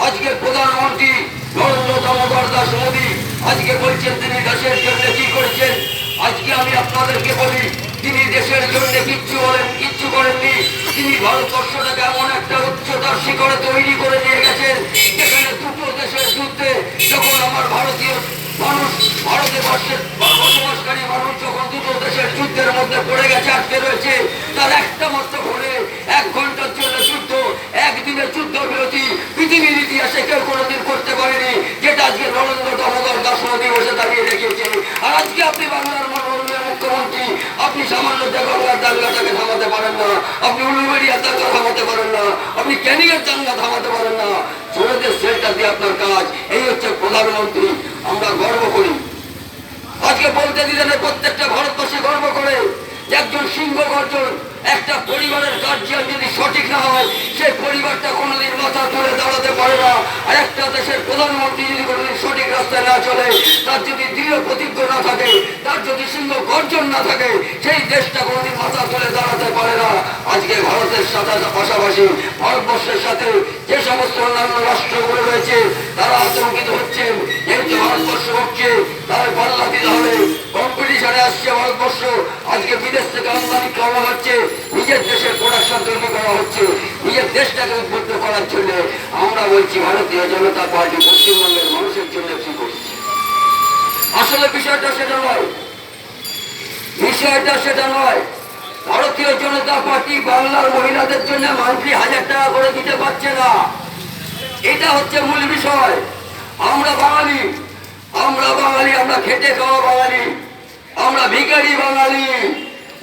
আজকে প্রধানমন্ত্রী নরেন্দ্র দামোদর দাস মোদী আজকে বলছেন তিনি দেশের জন্য কি করেছেন। আজকে আমি আপনাদেরকে বলি, তিনি দেশের জন্য কিচ্ছু করেননি। তিনি ভারতবর্ষটাকে এমন একটা উচ্চতার শিখরে তৈরি করে নিয়ে গেছেন, যেখানে দুটো দেশের যুদ্ধে যখন আমার ভারতীয় মানুষ, ভারতবর্ষের বসবাসকারী মানুষ যখন দুটো দেশের যুদ্ধের মধ্যে পড়ে গেছে, আটকে রয়েছে, তার একটা মাত্র ঘরে 1 ঘন্টার জন্য যুদ্ধ, একদিনের যুদ্ধ বিরতি পৃথিবীর ইতিহাসে কেউ কোনোদিন করতে পারেনি, যেটা আজকে নরেন্দ্র দামোদর দাস মোদী বসে দাঁড়িয়ে দেখিয়েছে। আর আজকে আপনি বাংলার মাননীয় মুখ্যমন্ত্রী, আপনি সামান্য গঙ্গার দাঙ্গাটাকে থামাতে পারেন না, আপনি উলুবেড়িয়ার দাঙ্গা থামাতে পারেন না, আপনি ক্যানিংয়ের দাঙ্গা থামাতে পারেন না। ছোটদের সেলটা দিয়ে আপনার কাজ। এই হচ্ছে প্রধানমন্ত্রী। আমরা গর্ব করি। আজকে বলতে দিলেন প্রত্যেকটা ভারতবর্ষে গর্ব করে একজন সিংহ গর্জন, একটা পরিবারের গার্জিয়ান যদি সঠিক না হয়, সেই পরিবারটা কোনোদিন মাথা তুলে দাঁড়াতে পারে না। আর একটা দেশের প্রধানমন্ত্রী যদি কোনোদিন সঠিক রাস্তায় না চলে, তার যদি দৃঢ় প্রতিজ্ঞ না থাকে, তার যদি সিংহ গর্জন না থাকে, সেই দেশটা কোনোদিন মাথা তুলে দাঁড়াতে পারে না। আজকে ভারতের সাথে পাশাপাশি ভারতবর্ষের সাথে যে সমস্ত অন্যান্য রাষ্ট্রগুলো রয়েছে, তারা আতঙ্কিত হচ্ছেন। যেহেতু ভারতবর্ষ হচ্ছে, তার পাল্লা দিতে হবে। কম্পিটিশনে আসছে ভারতবর্ষ। আজকে বিদেশ থেকে আমদানি করা হচ্ছে, নিজের দেশের প্রোডাকশন তৈরি করা হচ্ছে, নিজের দেশটাকে উদ্বুদ্ধ করার জন্য। আমরা বলছি ভারতীয় জনতা পার্টি পশ্চিমবঙ্গের মানুষের জন্য কি করছে। আসলে বিষয়টা সেটা নয়, বিষয়টা সেটা নয়। ভারতীয় জনতা পার্টি বাংলার মহিলাদের জন্য মান্থলি 1000 টাকা করে দিতে পারছে না। এটা হচ্ছে মূল বিষয়। আমরা বাঙালি, আমরা খেটে খাওয়া বাঙালি, আমরা ভিখারি বাঙালি।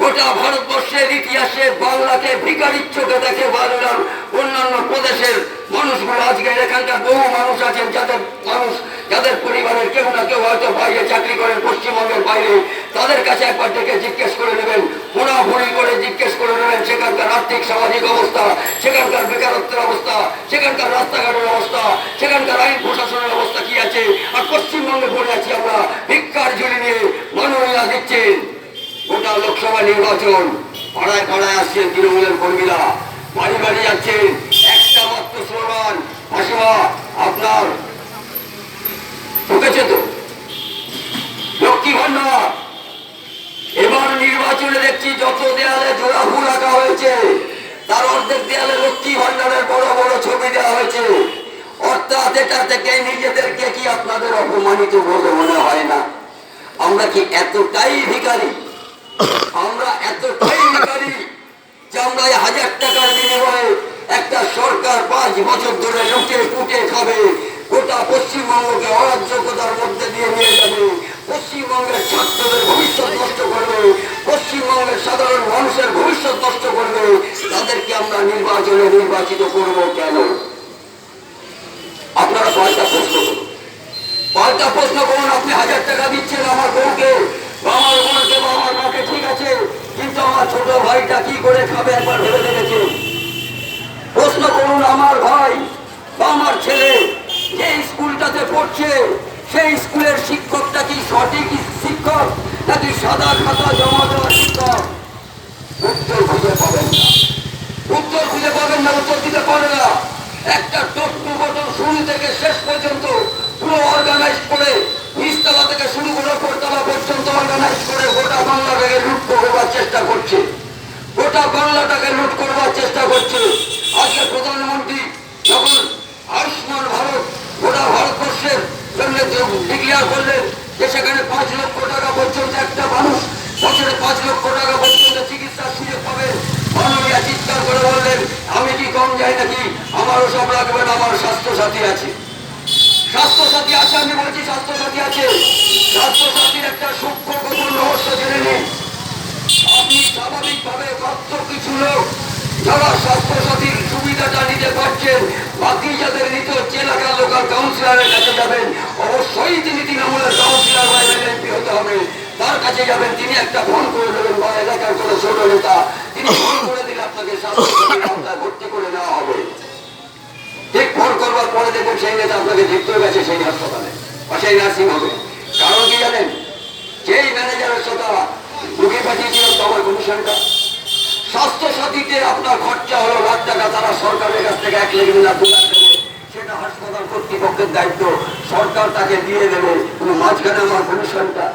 গোটা ভারতবর্ষের ইতিহাসে বাংলাকে ভিখারির চোখে দেখে বাংলার অন্যান্য প্রদেশের মানুষগুলো। আজকে এখানকার বহু মানুষ আছেন, যাদের পরিবারের কেউ না কেউ হয়তো বাইরে চাকরি করেন, পশ্চিমবঙ্গের বাইরে। তাদের কাছে একবার ডেকে জিজ্ঞেস করে নেবেন, ফোনাফোনি করে জিজ্ঞেস করে নেবেন সেখানকার আর্থিক সামাজিক অবস্থা, সেখানকার বেকারত্বের অবস্থা, সেখানকার রাস্তাঘাটের অবস্থা, সেখানকার আইন প্রশাসনের অবস্থা কি আছে। আর পশ্চিমবঙ্গে পড়ে আছি আমরা ভিক্ষার ঝুলি নিয়ে। মনোনয়ন দিচ্ছেন, গোটা লোকসভা নির্বাচন, পাড়ায় পাড়ায় আসছেন তৃণমূলের কর্মীরা, বাড়ি বাড়ি যাচ্ছেন, একটা মাত্র স্লোগান, মাসিমা আপনার ঢুকেছে তো লক্ষ্মী ভান্ডার। এবার নির্বাচনে দেখছি যত দেয়ালে জোড়া ফুল রাখা হয়েছে, তার অর্ধেক দেয়ালে লক্ষ্মী ভান্ডারের বড় বড় ছবি দেওয়া হয়েছে। অর্থাৎ এটা থেকে নিজেদেরকে কি আপনাদের অপমানিত বলে মনে হয় না? আমরা কি এতটাই ভিখারি? আমরা এতটাই ভিখারি যে আমরা 1000 টাকার বিনিময়ে একটা সরকার 5 বছর ধরে লুটে পুটে খাবে, গোটা পশ্চিমবঙ্গকে অরাজ্যতার মধ্যে দিয়ে নিয়ে যাবে, পশ্চিমবঙ্গের ছাত্রদের ভবিষ্যৎ নষ্ট করবে, পশ্চিমবঙ্গের সাধারণ মানুষের ভবিষ্যৎ নষ্ট করবে। তাদেরকে আমরা নির্বাচনে নির্বাচিত করব কেন? আপনারা কয়েকটা প্রশ্ন করুন। আপনি 1000 টাকা দিচ্ছেন আমার বউকে, আমার বোনকে, আমার মাকে, ঠিক আছে, কিন্তু আমার ছোট ভাইটা কি করে খাবে একবার ভেবে দেখেছেন? প্রশ্ন করুন আমার ভাই বা আমার ছেলে যে স্কুলটাতে পড়ছে, সেই স্কুলের শিক্ষকটা কি সঠিক শিক্ষক নাকি সাদা খাতা জমা দেওয়া শিক্ষক? উত্তর খুঁজে পাবেন না, উত্তর দিতে পারে না। একটা টট্টু বটন শুরু থেকে শেষ পর্যন্ত পুরো অর্গানাইজ করে, নিচতলা থেকে শুরু করে উপরতলা পর্যন্ত অর্গানাইজ করে গোটা বাংলাটাকে লুট করবার চেষ্টা করছে, গোটা বাংলাটাকে লুট করবার চেষ্টা করছে। আজকে প্রধানমন্ত্রী যখন আয়ুষ্মান ভারত গোটা ভারতবর্ষের জন্য ডিক্লেয়ার করলেন যে সেখানে 5 লক্ষ টাকা পর্যন্ত একটা মানুষ বছরে 5 লক্ষ টাকা পর্যন্ত চিকিৎসার সুযোগ পাবে, মাননীয় চিৎকার করে বললেন আমি কি কম যাই নাকি? আমারও সব রাখবেন, আমার স্বাস্থ্যসাথী আছে। স্বাস্থ্যসাথী আছে, আমি বলছি স্বাস্থ্যসাথী আছে। স্বাস্থ্যসাথীর একটা সূক্ষ্ম গোপন রহস্য জেনে নিন। আপনি স্বাভাবিকভাবে মাত্র কিছু লোক যারা স্বাস্থ্যসাথীর সুবিধাটা নিতে পারছেন, বাকি যাদের নিতে হচ্ছে এলাকার লোকাল কাউন্সিলরের কাছে যাবেন। অবশ্যই তিনি তৃণমূলের কাউন্সিলর বা এমএলএমপি হতে হবে, তার কাছে যাবেন, তিনি একটা ফোন করে দেবেন, বা এলাকার কোনো ছোট নেতা তিনি ফোন করে দিলে আপনাকে স্বাস্থ্যসাথীর আওতায় ভর্তি করে নেওয়া হবে। ঠিক ফোন করবার পরে দেখবেন সেই নেতা আপনাকে যুক্ত হয়ে গেছে সেই হাসপাতালে বা সেই নার্সিং হোমে। কারণ কি জানেন? যেই ম্যানেজারের সাথে রুগী পাঠিয়েছিলেন তো আমার কমিশনটা, স্বাস্থ্যসাথীতে আপনার খরচা হলো লাখ টাকা, তারা সরকারের কাছ থেকে 1 লাখ না 2 লাখ দেবে, সেটা হাসপাতাল দায়িত্ব সরকার তাকে দিয়ে দেবে, কিন্তু মাঝখানে আমার কমিশনটা,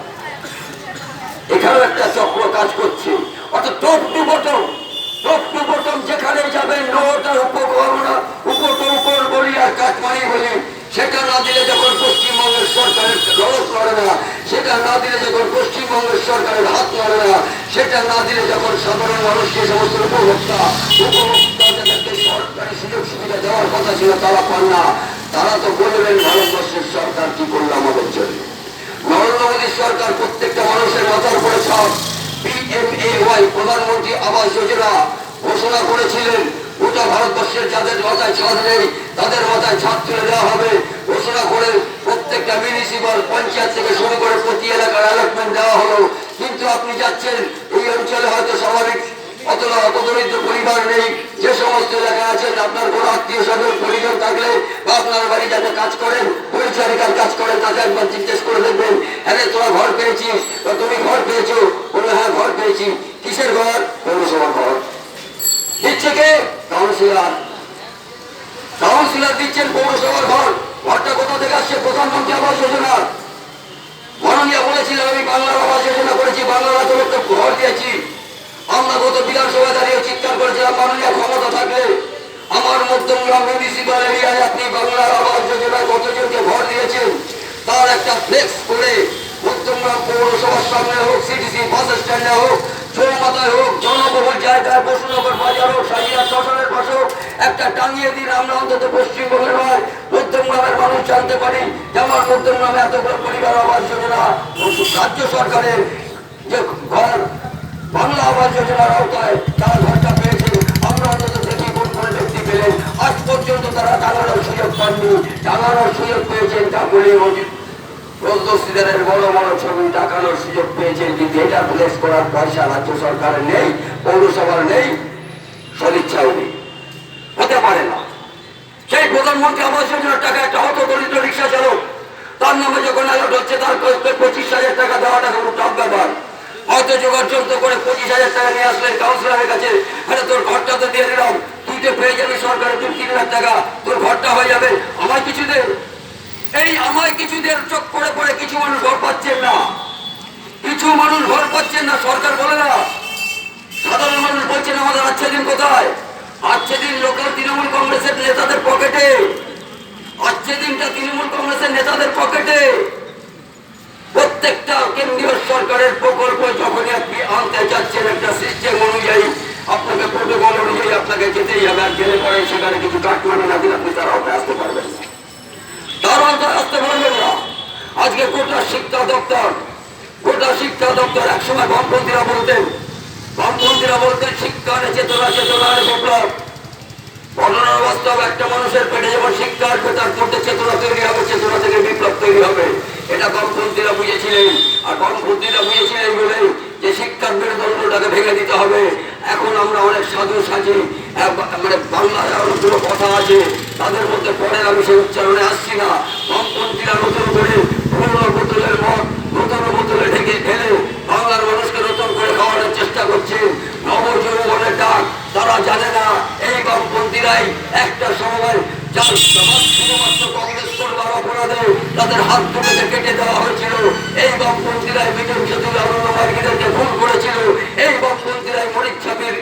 এখানেও একটা চক্র কাজ করছে। অর্থাৎ টপ টু বটম যেখানে যাবেন নটার উপর বলি আর কাটমানি বলি, সেটা না দিলে যখন পশ্চিমবঙ্গের সরকারের লড়ক লড়ে না, সেটা না দিলে যখন পশ্চিমবঙ্গের সরকারের হাত লড়ে না, সেটা না দিলে যখন সাধারণ মানুষ যে সমস্ত উপভোক্তা যাদেরকে সরকারি সুযোগ সুবিধা দেওয়ার কথা ছিল তারা পান না, তারা তো বলবেন ভারতবর্ষের সরকার কি করলো আমাদের জন্য। নরেন্দ্র মোদী সরকার প্রত্যেকটা মানুষের মাথার উপরে ছাদ PMAY প্রধানমন্ত্রী আবাস যোজনা ঘোষণা করেছিলেন। গোটা ভারতবর্ষের যাদের মাথায় ছাদ নেই তাদের মাথায় ছাদ তুলে দেওয়া হবে ঘোষণা করে প্রত্যেকটা মিউনিসিপাল পঞ্চায়েত থেকে শুরু করে প্রতি এলাকার অ্যালটমেন্ট দেওয়া হলো। কিন্তু আপনি যাচ্ছেন এই অঞ্চলে হয়তো স্বাভাবিক অত দরিদ্র পরিবার নেই, যে সমস্ত এলাকায় আছেন আপনার কোনো আত্মীয় স্বজন পরিজন থাকলে বা আপনার বাড়ি যাতে কাজ করেন পরিচারিকার কাজ করেন তাকে একবার জিজ্ঞেস করে দেখবেন, হ্যাঁ তোরা ঘর পেয়েছিস বা তুমি ঘর পেয়েছো, বলে হ্যাঁ ঘর পেয়েছি। কিসের ঘর? পৌরসভার ঘর। দিচ্ছে কে? কাউন্সিলর দিচ্ছেন পৌরসভার ঘর। ঘরটা কোথা থেকে আসছে? প্রধানমন্ত্রী আবাস যোজনা। মাননীয় বলেছিলেন আমি বাংলার আবাস যোজনা করেছি, বাংলার এত লোককে ঘর দিয়েছি। আমরা গত বিধানসভায় দাঁড়িয়ে চিৎকার করেছিলাম মাননীয় ক্ষমতা থাকলে আমার মধ্যমগ্রাম মিউনিসিপাল এরিয়ায় আপনি বাংলার আবাস যোজনায় কতজনকে ঘর দিয়েছেন তার একটা ফ্লেক্স করে মধ্যমগ্রাম পৌরসভার সামনে হোক, সিটিসি বাস স্ট্যান্ডে হোক, চৌমাথায় হোক, জনবহুল জায়গায়, বসুনগর বাজার হোক, সাজিয়া শ্মশানের পাশে হোক, একটা টাঙিয়ে দিন। আমরা অন্তত পশ্চিমবঙ্গের নয় মধ্যমগ্রামের মানুষ জানতে পারি যে আমার মধ্যমগ্রামে এতগুলো পরিবার আবাস যোজনা রাজ্য সরকারের যে ঘর বাংলা আবাস যোজনার আওতায় তারা ঘরটা পেয়েছে। আমরা অন্তত দেখি কোন কোন ব্যক্তি পেলেন, আজ পর্যন্ত তারা জানানোর সুযোগ পাননি। জানানোর সুযোগ পেয়েছেন চাকুরি প্রদর্শীদের বড় বড় ছবি টাকানোর সুযোগ পেয়েছেন, কিন্তু এটা প্লেস করার পয়সা রাজ্য সরকারের নেই, পৌরসভার নেই, সদিচ্ছাও নেই, হতে পারে না। সেই প্রধানমন্ত্রী আবাস যোজনার টাকা একটা হত দরিদ্র রিক্সা চালক তার নামে যখন অ্যালার্ট হচ্ছে তার 25,000 টাকা দেওয়াটা কোনো টপ ব্যাপার। হয়তো যোগাযোগ করে 25,000 টাকা নিয়ে আসলেন কাউন্সিলরের কাছে, আরে তোর ঘরটা তো দিয়ে দিলাম, তুই তো পেয়ে যাবি সরকারের 3 লাখ টাকা, তোর ঘরটা হয়ে যাবে, আমায় কিছু দে। এই আমায় কিছু দের চোখ করে পড়ে কিছু মানুষ ঘর পাচ্ছেন না, কিছু মানুষ ঘর পাচ্ছেন না। সরকার বলে না, সাধারণ মানুষ বলছেন আমাদের আচ্ছা দিন কোথায়? আজকে দিন লোকাল তৃণমূল কংগ্রেসের নেতাদের পকেটে, আজকে দিনটা তৃণমূল কংগ্রেসের নেতাদের পকেটে। প্রত্যেকটা কেন্দ্রীয় সরকারের প্রকল্প যখনই আপনি আনতে যাচ্ছেন একটা সিস্টেম অনুযায়ী, আপনাকে প্রোটোকল অনুযায়ী আপনাকে যেতেই হবে। আর গেলে পরে সেখানে কিছু কাটমানি না দিলে আপনি তার আওতায় আসতে পারবেন না, তার আওতায় আসতে পারবেন না। আজকে গোটা শিক্ষা দপ্তর একসময় বামপন্থীরা বলতেন শিক্ষার চেতনার বিপ্লব। ঘটনার বাস্তব একটা মানুষের পেটে যেমন শিক্ষা আসবে তার মধ্যে চেতনা তৈরি হবে, চেতনা থেকে বিপ্লব তৈরি হবে। এটা বামপন্থীরা বুঝেছিলেন। আর বামপন্থীরা বুঝেছিলেন বলে যে শিক্ষার মেরুদণ্ডটাকে ভেঙে দিতে হবে। এখন আমরা অনেক সাধু সাজি, মানে বাংলায় অনেকগুলো কথা আছে, তাদের মধ্যে পরে আমি সেই উচ্চারণে আসছি না। বামপন্থীরা নতুন করে পুরোনো বোতলের মদ নতুন বোতলে ঢেকে ঢেলে বাংলার মানুষকে নতুন করে খাওয়ানোর চেষ্টা করছে। নবযৌবনের ডাক তারা জানে না এই বামপন্থীরাই একটা সময় যার শুধুমাত্র কংগ্রেস করবার অপরাধে তাদের হাত দুটোকে কেটে দেওয়া হয়েছিল। এই বামপন্থীরাই বিজন সেতুর আনন্দমার্গীদেরকে খুন করেছিল। এই বামপন্থীরাই মরিচ্ছাপের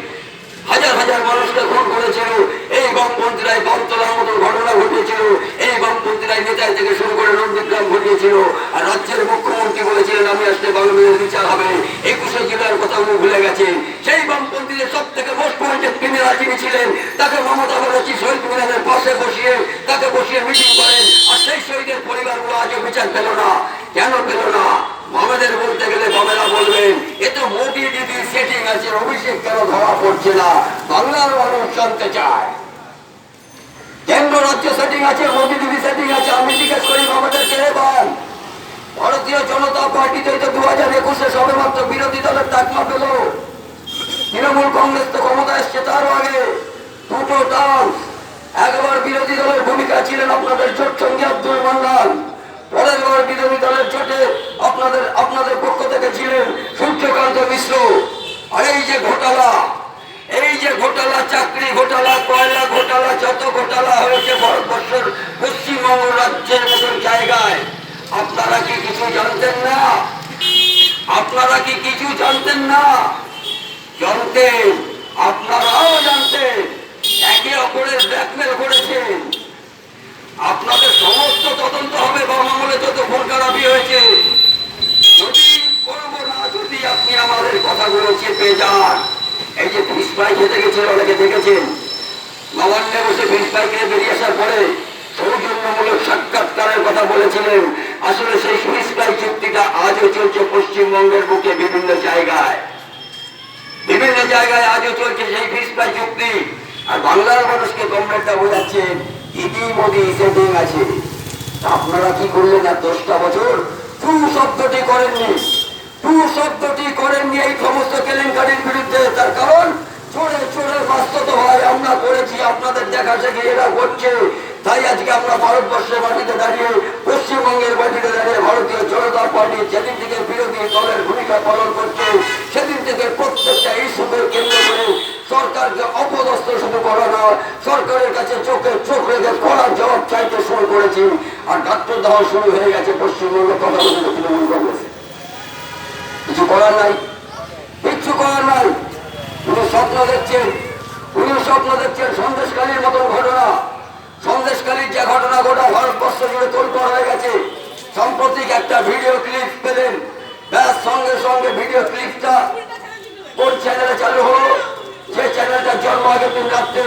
হাজার হাজার মানুষকে খুন করেছিল। এই বামপন্থীরাই বামতলার মতো ঘটনা ঘটিয়েছিল। এই বামপন্থীরাই নেতাই থেকে শুরু করে নন্দীগ্রাম ঘটিয়েছিল। আর রাজ্যের মুখ্যমন্ত্রী বলেছিলেন আমি আসলে বাংলাদেশের বিচার হবে। 21 জেলার কথা উনি ভুলে গেছেন। সেই বামপন্থীদের সব থেকে মোস্ট ওয়ান্টেড ক্রিমিনাল যিনি ছিলেন তাকে মমতা ব্যানার্জি শহীদ মিনারের পাশে তাকে বসিয়ে মিটিং করেন। আর সেই শহীদের পরিবারগুলো আজও বিচার পেল না। কেন পেল না? বামেদের বলতে গেলে বামেরা বলবেন এ তো মোদি দিদির সেটিং আছে, অভিষেক কেন ধরা পড়ছে না? বাংলার মানুষ জানতে চায়। কেন্দ্র রাজ্য সেটিং আছে, মোদি দিদি সেটিং আছে। আমি জিজ্ঞেস করি বামেদের ছেড়ে পান। ভারতীয় জনতা পার্টিতে 2021-এ সবে মাত্র বিরোধী দলের তাকমা পেল। তৃণমূল কংগ্রেস তো ক্ষমতা এসছে তারও আগে দুটো টার্ম। একবার বিরোধী দলের ভূমিকা ছিলেন আপনাদের জোট সঙ্গী আব্দুল মান্নান, পরের বার বিরোধী দলের জোটে আপনাদের পক্ষ থেকে ছিলেন সূর্যকান্ত মিশ্র। আর এই যে ঘোটালা, চাকরি ঘোটালা, কয়লা ঘোটালা, যত ঘোটালা হয়েছে ভারতবর্ষের পশ্চিমবঙ্গ রাজ্যের জানতেন না? আপনারা কি কিছু জানতেন না? জানতেন, আপনারাও জানতেন। একে অপরের ব্ল্যাকমেল করেছেন। আপনাদের সমস্ত তদন্ত হবে বাম আমলে যত ভোট খারাপি হয়েছে। যদি করবো না, যদি আপনি আমাদের কথাগুলো চেপে যান। এই যে ফিস ফ্রাই খেতে গেছিল, অনেকে দেখেছেন, নবান্নে বসে ফিস ফ্রাই খেয়ে বেরিয়ে আসার পরে সৌজন্যমূলক সাক্ষাৎকারের কথা বলেছিলেন। আসলে সেই ফিস ফ্রাই চুক্তিটা আজও চলছে পশ্চিমবঙ্গের বুকে বিভিন্ন জায়গায়। বিভিন্ন জায়গায় আজও চলছে সেই ফিস ফ্রাই চুক্তি। আর বাংলার মানুষকে গভর্নমেন্টটা বোঝাচ্ছেন ইদি মোদি সেটিং আছে। আপনারা কি করলেন? আর 10টা বছর টু শব্দটি করেননি, টু শব্দটি করেননি এই সমস্ত কেলেঙ্কারির বিরুদ্ধে। তার কারণ চোরে চোরে বাস্তত হয় আমরা করেছি, আপনাদের দেখা থেকে এরা করছে। তাই আজকে আমরা ভারতবর্ষের মাটিতে দাঁড়িয়ে, পশ্চিমবঙ্গের মাটিতে দাঁড়িয়ে ভারতীয় জনতা পার্টি যেদিন থেকে বিরোধী দলের ভূমিকা পালন করছে, সেদিন থেকে প্রত্যেকটা ইস্যুকে কেন্দ্র করে সরকারকে অপদস্থ শুরু করা না, সরকারের কাছে চোখে চোখ রেখে কড়া জবাব চাইতে শুরু করেছি। আর ডাক্তার দেওয়া শুরু হয়ে গেছে পশ্চিমবঙ্গ কথা বলে তৃণমূল কংগ্রেস। কিছু করার নাই, কিচ্ছু করার নাই। উনি স্বপ্ন দেখছেন, উনি স্বপ্ন দেখছেন সন্দেশকালীর মতন ঘটনা। সন্দেশকালীর যে ঘটনা গোটা ভারতবর্ষ জুড়ে তোলপাড় হয়ে গেছে। সাম্প্রতিক একটা ভিডিও ক্লিপ পেলেন, ব্যাস সঙ্গে সঙ্গে ভিডিও ক্লিপটা কোন চ্যানেলে চালু হলো? যে চ্যানেলটার জন্ম আগের দিন রাত্রে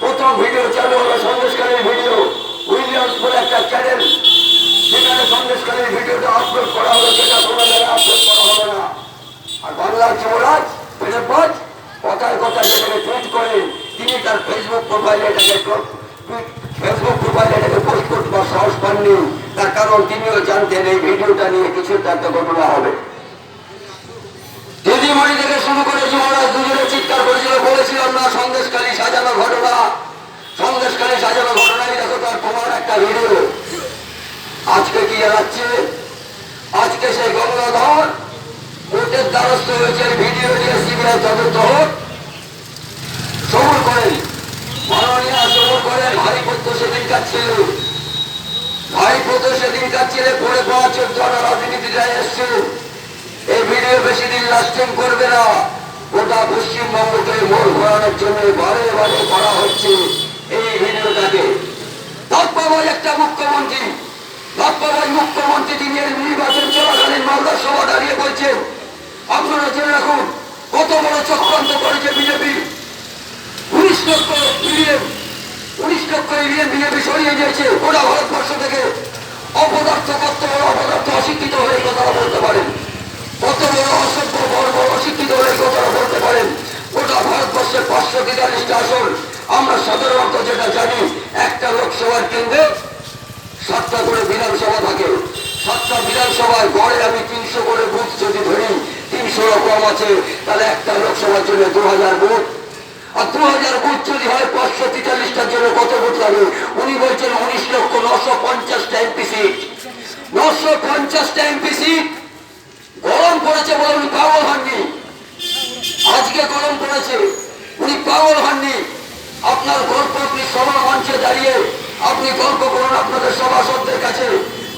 প্রথম ভিডিও চালু হলো সন্দেশকালীর ভিডিও। উইলিয়ামসপুর একটা চ্যানেল, সেখানে সন্দেশকালীর ভিডিওটা আপলোড করা হলো, যেটা কোনো জায়গায় আপলোড করা হবে না। আর বাংলার যুবরাজ ফেরতবাজ কথায় কথায় যেটাকে টুইট করেন, তিনি তার ফেসবুক প্রোফাইলে এটাকে পোস্ট করতে সাহস পাননি। তার কারণ তিনিও জানতেন এই ভিডিওটা নিয়ে কিছু একটা ঘটনা হবে। দিদিমণি থেকে শুরু করে যুবরাজ দুজনে চিৎকার করেছিল, বলেছিলাম না সন্দেশকালী সাজানো ঘটনা, সন্দেশকালী সাজানো ঘটনাই দেখো তার প্রমাণ একটা ভিডিও। আজকে কি জানাচ্ছে? আজকে সেই গঙ্গাধর কোর্টের দ্বারস্থ হয়েছে ভিডিও নিয়ে সিবিআই তদন্ত হোক। সবুর করেন মাননীয়, সবুর করেন। ভাইপত্র সেদিন কাটছিল, ভাইপত্র সেদিন কাটছিলে পড়ে পাওয়া 14 রাজনীতিটা এসছে। এই ভিডিও বেশি দিন লাস্টিং করবে না। গোটা পশ্চিমবঙ্গকে মোড় ঘোরানোর জন্য বারে বারে করা হচ্ছে এই ভিডিওটাকে। তৎপর একটা মুখ্যমন্ত্রী, মুখ্যমন্ত্রী তিনি নির্বাচন চলাকালীন মালদার সভা দাঁড়িয়ে বলছেন, আপনারা জেনে রাখুন কত বড় চক্রান্ত করেছে বিজেপি। 19 লক্ষ ইভিএম বিজেপি সরিয়ে দিয়েছে গোটা ভারতবর্ষ থেকে। অপদার্থ কত বড় অপদার্থ, অশিক্ষিত হয়ে কথাটা বলতে পারেন, কত বড় অসভ্য বড় বড় অশিক্ষিত হয়ে কথাটা বলতে পারেন। গোটা ভারতবর্ষের 543টা আসন, আমরা সাধারণত যেটা জানি একটা লোকসভার কেন্দ্রে 7টা করে বিধানসভা থাকে। 7টা বিধানসভায় গড়ে আমি 300 করে বুথ যদি ধরি, 300 কম আছে, তাহলে একটা লোকসভার জন্য 2000 বুথ। আর 2000 বুথ যদি হয় 543টার জন্য কত বুথ লাগে? উনি বলছেন 19,950টা এমপি সিট। 950টা এমপি সিট। গরম পড়েছে বলে উনি পাগল হননি। আজকে গরম পড়েছে, উনি পাগল হননি। আপনার গল্প আপনি সভা মঞ্চে দাঁড়িয়ে আপনি গল্প করুন আপনাদের সভাসদদের কাছে,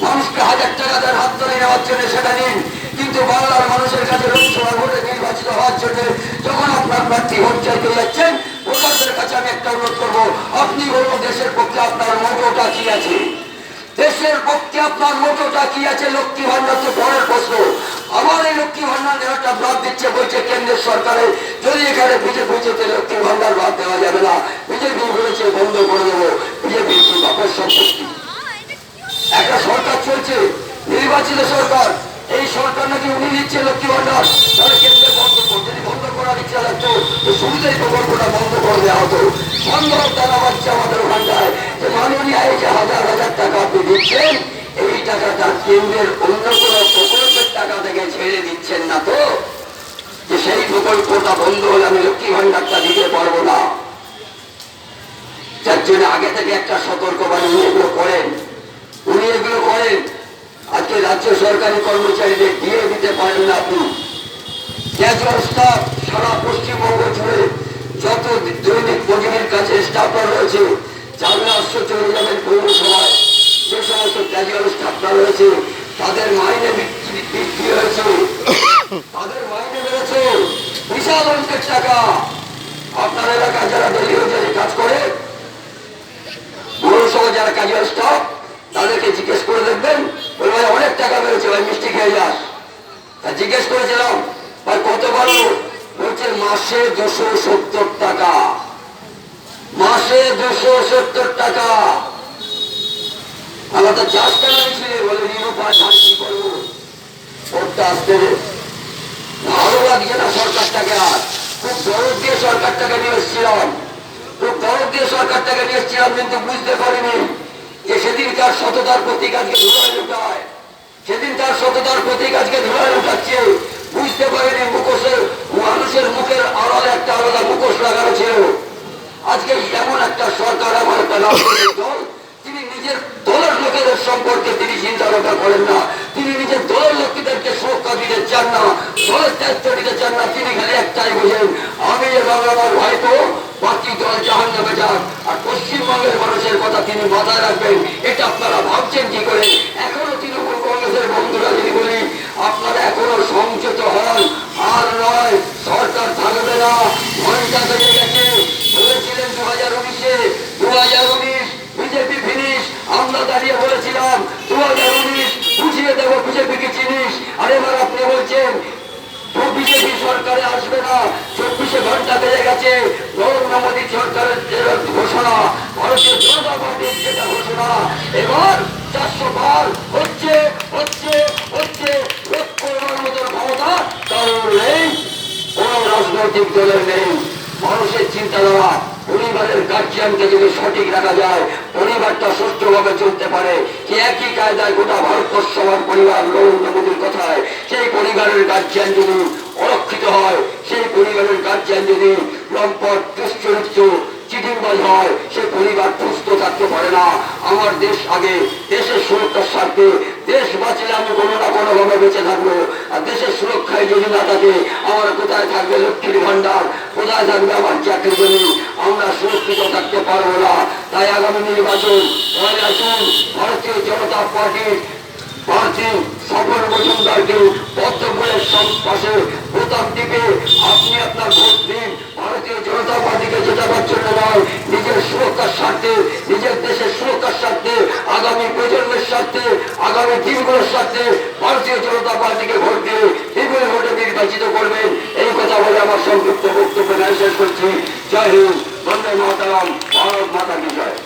মানুষকে 1000 টাকা দেন হাত ধরে নেওয়ার জন্য, সেটা নিন। কিন্তু বাংলার মানুষের কাছে লোকসভা ভোটে নির্বাচিত হওয়ার জন্য যখন আপনার প্রার্থী ভোট চাইতে যাচ্ছেন, ভোটারদের কাছে আমি একটা অনুরোধ করবো, আপনি বলুন দেশের পক্ষে আপনার মোটোটা কি আছে? দেশের পক্ষে আপনার মোটোটা কি আছে? লক্ষ্মী ভান্ডার তো পরের প্রশ্ন। আমার এই লক্ষ্মী ভান্ডার নেওয়াটা বাদ দিচ্ছে বলছে কেন্দ্রের সরকারে, যদি এখানে বিজেপিতে লক্ষ্মী ভান্ডার বাদ দেওয়া যাবে না, বিজেপি বলেছে বন্ধ করে দেবো। বিজেপি কি বাপের সম্পত্তি? একটা সরকার চলছে, নির্বাচিত সরকার, এই সরকার নাকি উনি দিচ্ছে লক্ষ্মী ভান্ডার, তাহলে কেন্দ্রে বন্ধ করতে, যদি বন্ধ করার ইচ্ছা লাগতো তো শুরুতেই প্রকল্পটা বন্ধ করে দেওয়া হতো। সন্দেহ জানা পাচ্ছে আমাদের ওখানটায় যে মাননীয় এই যে 1000 টাকা আপনি দিচ্ছেন, এই টাকাটা কেন্দ্রের অন্য কোনো প্রকল্পের টাকা থেকে ছেড়ে দিচ্ছেন না তো, যে সেই প্রকল্পটা বন্ধ হলে আমি লক্ষ্মী ভান্ডারটা দিতে পারবো না। যার জন্য আগে থেকে একটা সতর্কবাণী উনি এগুলো করেন, উনি এগুলো করেন। আজকে রাজ্য সরকারি কর্মচারীদের দিয়ে দিতে পারেন না আপনি। ক্যাজুয়াল স্টাফ সারা পশ্চিমবঙ্গ জুড়ে যত দৈনিক মজুরির কাছে স্টাফরা রয়েছে, যারা আসছে চলে যাবেন পৌরসভায়, যে সমস্ত ক্যাজুয়াল স্টাফরা রয়েছে তাদের মাইনে বিশাল অঙ্কের টাকা। আপনার এলাকায় যারা দলীয় অনুযায়ী কাজ করে, পৌরসভা যারা কাজের স্টাফ, তাদেরকে জিজ্ঞেস করে দেখবেন, ওই ভাই অনেক টাকা বেড়েছে, ভাই মিষ্টি খেয়ে যাস। তা জিজ্ঞেস করেছিলাম ভাই কত বাড়লো, বলছে মাসে 270 টাকা, মাসে 270 টাকা। আলাদা চাষ কেন ছিল, বলে নিরূপা ধান কি করবো, করতে আসতে ভালো লাগছে না সরকারটাকে। আর খুব দরদ দিয়ে সরকারটাকে নিয়ে এসেছিলাম, খুব দরদ দিয়ে সরকারটাকে নিয়ে এসেছিলাম, কিন্তু বুঝতে পারিনি যে সেদিন তার সততার প্রতীক আজকে ধুলায় উঠায়, সেদিন তার সততার প্রতীক আজকে ধুলায় উঠাচ্ছে। বুঝতে পারিনি মুখোশের, মানুষের মুখের আড়ালে একটা আলাদা মুখোশ লাগানো ছিল। আজকে এমন একটা সরকার, এমন একটা রাজনৈতিক দল, তিনি নিজের দলের লোকেদের সম্পর্কে তিনি চিন্তা ভাবনা করেন না, তিনি নিজের দলের লোকদেরকে সুরক্ষা দিতে চান না, দলের দায়িত্ব দিতে চান না। তিনি খালি একটাই বোঝেন, আমি এবং আমার ভাইপো বাকি দল জাহান নামে যান, আর পশ্চিমবঙ্গের মানুষের কথা তিনি মাথায় রাখবেন। এটা আপনারা ভাবছেন কি করে? এখনো তৃণমূল কংগ্রেসের বন্ধুরা যদি বলি, আপনারা এখনো সংযত হন। আর নয়, সরকার থাকবে না, ঘন্টা বেজে গেছে। বলেছিলেন 2019-এ, 2019 বিজেপি ফিনিশ। আমরা দাঁড়িয়ে বলেছিলাম 2019 বুঝিয়ে দেবো বিজেপিকে চিনিস। আর এবার আপনি বলছেন বিজেপি সরকারে আসবে না, 24 ঘন্টা বেজে গেছে। নরেন্দ্র মোদী সরকারের যে ঘোষণা, ভারতীয় জনতা পার্টির যেটা ঘোষণা, এবার 400 পার হচ্ছে হচ্ছে হচ্ছে। রোধ করবার মতো ক্ষমতা কারণ নেই, কোন রাজনৈতিক দলের নেই। মানুষের চিন্তাধারা, পরিবারের গার্জিয়ানকে যদি সঠিক রাখা যায়, পরিবারটা সুষ্ঠুভাবে চলতে পারে, সে একই কায়দায় গোটা ভারতবর্ষ আমার পরিবার নরেন্দ্র মোদীর কথায়, সেই পরিবারের গার্জিয়ান যদি অরক্ষিত হয়, সেই পরিবারের গার্জিয়ান যদি লম্পট দুশ্চরিত্র চিটিংবাজ হয়, সে পরিবার সুস্থ থাকতে পারে না। আমার দেশ আগে, দেশের সুরক্ষার স্বার্থে, দেশ বাঁচলে আমি কোনো না কোনো ভাবে বেঁচে থাকবো। আর দেশের সুরক্ষায় যদি না থাকে, আমার কোথায় থাকবে লক্ষ্মীর ভান্ডার, কোথায় থাকবে আমার চাকরি জমি? আমরা সুরক্ষিত থাকতে পারবো না। তাই আগামী নির্বাচন, আসুন ভারতীয় জনতা পার্টির প্রার্থী স্বপন মজুমদারকে পদ্মফুলের পাশে বোতাম টিপে আপনি আপনার ভোট দিন। ভারতীয় জনতা পার্টিকে জেতাবার জন্য নয়, নিজের সুরক্ষার স্বার্থে, নিজের দেশের সুরক্ষার স্বার্থে, আগামী প্রজন্মের স্বার্থে, আগামী দিনগুলোর স্বার্থে ভারতীয় জনতা পার্টিকে ভোট দিয়ে বিপুল ভোটে নির্বাচিত করবেন। এই কথা বলে আমার সংক্ষিপ্ত বক্তব্য শেষ করছি। জয় হিন্দ, বন্দে মাতরম, ভারত মাতা কি জয়।